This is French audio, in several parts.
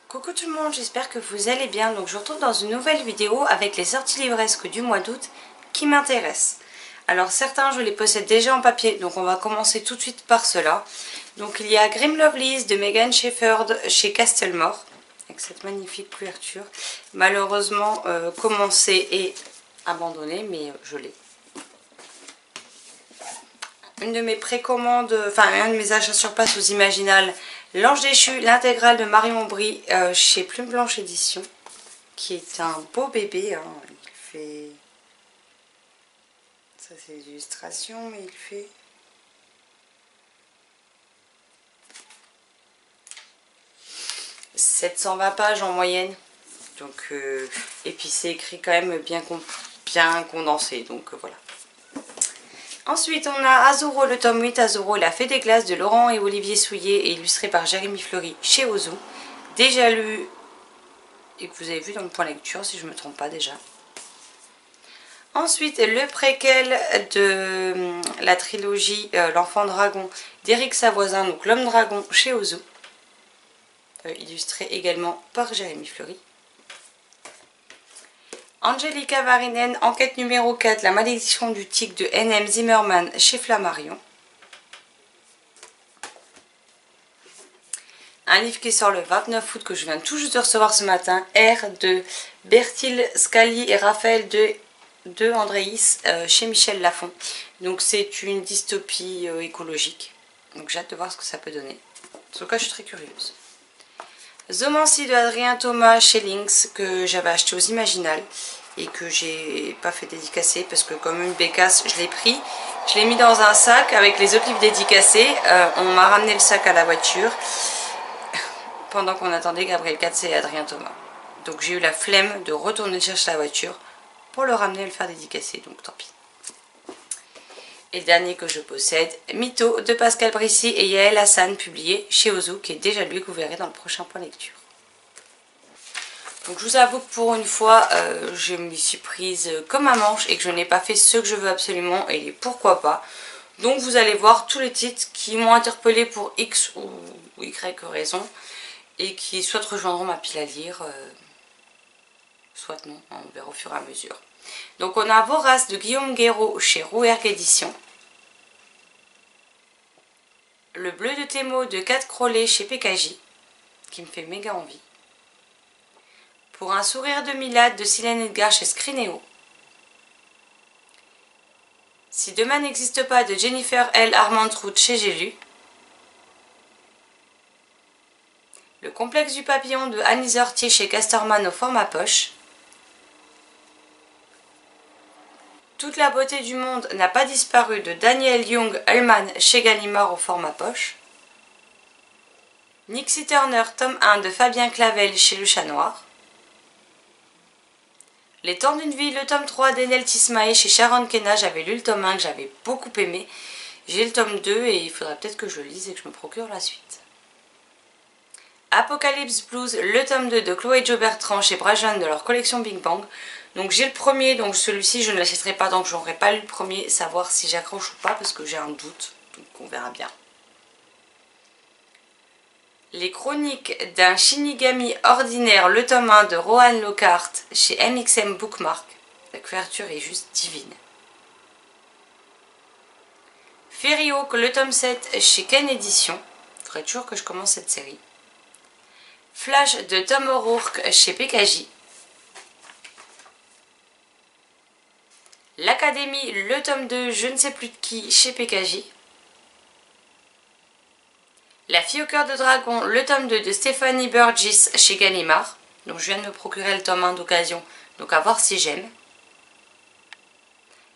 Coucou tout le monde, j'espère que vous allez bien. Donc je vous retrouve dans une nouvelle vidéo avec les sorties livresques du mois d'août qui m'intéressent. Alors certains je les possède déjà en papier, donc on va commencer tout de suite par cela. Donc il y a Grim Lovelies de Megan Shepherd chez Castlemore, avec cette magnifique couverture. Malheureusement commencée et abandonnée, mais je l'ai. Une de mes précommandes, enfin un de mes achats sur place aux Imaginales, L'Ange déchu, l'intégrale de Marion Aubry chez Plume Blanche Édition, qui est un beau bébé. Hein. Il fait... Ça c'est des illustrations, mais il fait... « 720 pages en moyenne. Donc, et puis c'est écrit quand même bien condensé, donc voilà. Ensuite, on a Azuro, le tome 8, Azuro, La Fée des Glaces de Laurent et Olivier Souillet, et illustré par Jérémy Fleury chez Ozu. Déjà lu et que vous avez vu dans le point lecture, si je ne me trompe pas déjà. Ensuite, le préquel de la trilogie L'Enfant Dragon d'Éric Savoisin, donc L'Homme Dragon chez Ozu. Illustré également par Jérémy Fleury. Angelica Varinen, enquête numéro 4, La malédiction du tic de N.M. Zimmerman chez Flammarion. Un livre qui sort le 29 août que je viens tout juste de recevoir ce matin, R de Bertil Scali et Raphaël de Andréis chez Michel Lafon. Donc c'est une dystopie écologique. Donc j'ai hâte de voir ce que ça peut donner. En tout cas je suis très curieuse. Zomancie de Adrien Thomas chez Lynx que j'avais acheté aux Imaginales et que j'ai pas fait dédicacer parce que comme une bécasse je l'ai pris, je l'ai mis dans un sac avec les autres livres dédicacés. On m'a ramené le sac à la voiture pendant qu'on attendait Gabriel Katz et Adrien Thomas. Donc j'ai eu la flemme de retourner chercher la voiture pour le ramener et le faire dédicacer, donc tant pis. Et le dernier que je possède, Mytho de Pascal Brissy et Yael Hassan, publié chez Ozu, qui est déjà lu et que vous verrez dans le prochain point lecture. Donc je vous avoue que pour une fois, je m'y suis prise comme un manche et que je n'ai pas fait ce que je veux absolument et pourquoi pas. Donc vous allez voir tous les titres qui m'ont interpellé pour X ou Y raison et qui soit rejoindront ma pile à lire, soit non, on verra au fur et à mesure. Donc on a Vorace de Guillaume Guéraud chez Rouergue Édition. Le Bleu de Thémo de Kat Crowley chez PKJ, qui me fait méga envie. Pour un sourire de Milad de Silène Edgar chez Scrinéo. Si demain n'existe pas de Jennifer L. Armentrout chez J'ai lu. Le complexe du papillon de Annie Hortier chez Casterman au format poche. Toute la beauté du monde n'a pas disparu de Daniel Young Hellman chez Gallimard au format poche. Nixie Turner, tome 1 de Fabien Clavel chez Le Chat Noir. Les temps d'une vie, le tome 3 d'Enel Tismae chez Sharon Kenna. J'avais lu le tome 1 que j'avais beaucoup aimé. J'ai le tome 2 et il faudrait peut-être que je le lise et que je me procure la suite. Apocalypse Blues, le tome 2 de Chloé Jo Bertrand chez Brajan de leur collection Big Bang. Donc j'ai le premier, donc celui-ci je ne l'achèterai pas, donc j'aurais pas lu le premier, savoir si j'accroche ou pas parce que j'ai un doute, donc on verra bien. Les chroniques d'un Shinigami ordinaire, le tome 1 de Rohan Lockhart chez MXM Bookmark. La couverture est juste divine. Fairy Oak, le tome 7 chez Ken Édition. Il faudrait toujours que je commence cette série. Flash de Tom O'Rourke chez PKJ. L'Académie, le tome 2, je ne sais plus de qui, chez PKJ. La fille au cœur de dragon, le tome 2 de Stephanie Burgess chez Gallimard. Donc je viens de me procurer le tome 1 d'occasion, donc à voir si j'aime.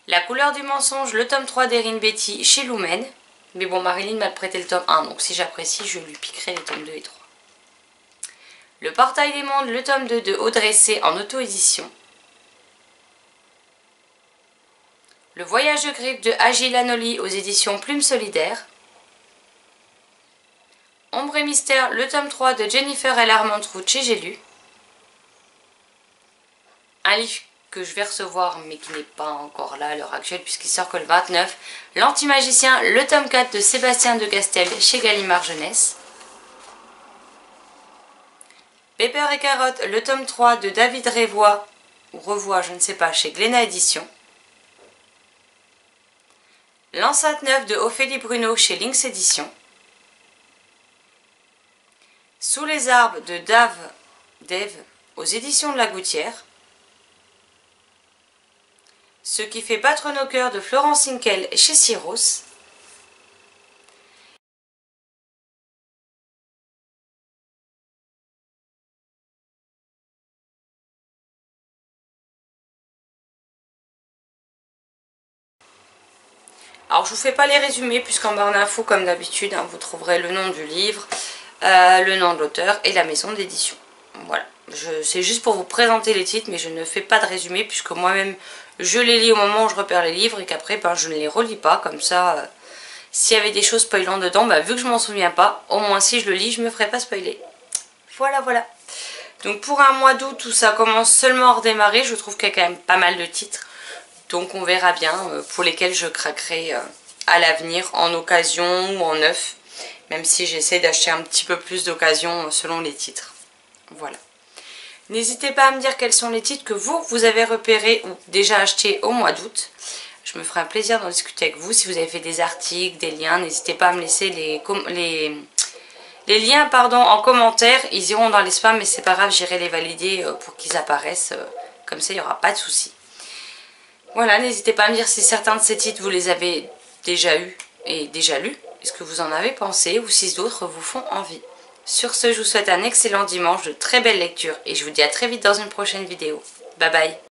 La couleur du mensonge, le tome 3 d'Erin Betty chez Lumen. Mais bon, Marilyn m'a prêté le tome 1, donc si j'apprécie, je lui piquerai les tomes 2 et 3. Le portail des mondes, le tome 2 de Audrey C en auto-édition. Le voyage de Griff de Agile Anoli aux éditions Plume Solidaire. Ombre et mystère, le tome 3 de Jennifer L. Armentrout chez J'ai lu. Un livre que je vais recevoir mais qui n'est pas encore là à l'heure actuelle puisqu'il sort que le 29. L'Antimagicien, le tome 4 de Sébastien de Castel chez Gallimard Jeunesse. Pepper et Carotte, le tome 3 de David Revoy, ou Revoy, je ne sais pas, chez Glénat Éditions. L'enceinte neuve de Ophélie Bruno chez Lynx Éditions. Sous les arbres de Dave aux éditions de La Gouttière. Ce qui fait battre nos cœurs de Florence Hinkel chez Syros. Alors je vous fais pas les résumés puisqu'en barre d'infos comme d'habitude vous trouverez le nom du livre, le nom de l'auteur et la maison d'édition. Voilà, c'est juste pour vous présenter les titres mais je ne fais pas de résumé puisque moi-même je les lis au moment où je repère les livres et qu'après je ne les relis pas. Comme ça, s'il y avait des choses spoilantes dedans, vu que je m'en souviens pas, au moins si je le lis je me ferai pas spoiler. Voilà. Donc pour un mois d'août où ça commence seulement à redémarrer, je trouve qu'il y a quand même pas mal de titres. Donc on verra bien pour lesquels je craquerai à l'avenir en occasion ou en neuf. Même si j'essaie d'acheter un petit peu plus d'occasion selon les titres. Voilà. N'hésitez pas à me dire quels sont les titres que vous avez repérés ou déjà achetés au mois d'août. Je me ferai un plaisir d'en discuter avec vous. Si vous avez fait des articles, des liens, n'hésitez pas à me laisser les liens en commentaire. Ils iront dans les spams mais c'est pas grave, j'irai les valider pour qu'ils apparaissent. Comme ça il n'y aura pas de souci. Voilà, n'hésitez pas à me dire si certains de ces titres vous les avez déjà eus et déjà lus. Est-ce que vous en avez pensé ou si d'autres vous font envie. Sur ce, je vous souhaite un excellent dimanche, de très belles lectures et je vous dis à très vite dans une prochaine vidéo. Bye bye.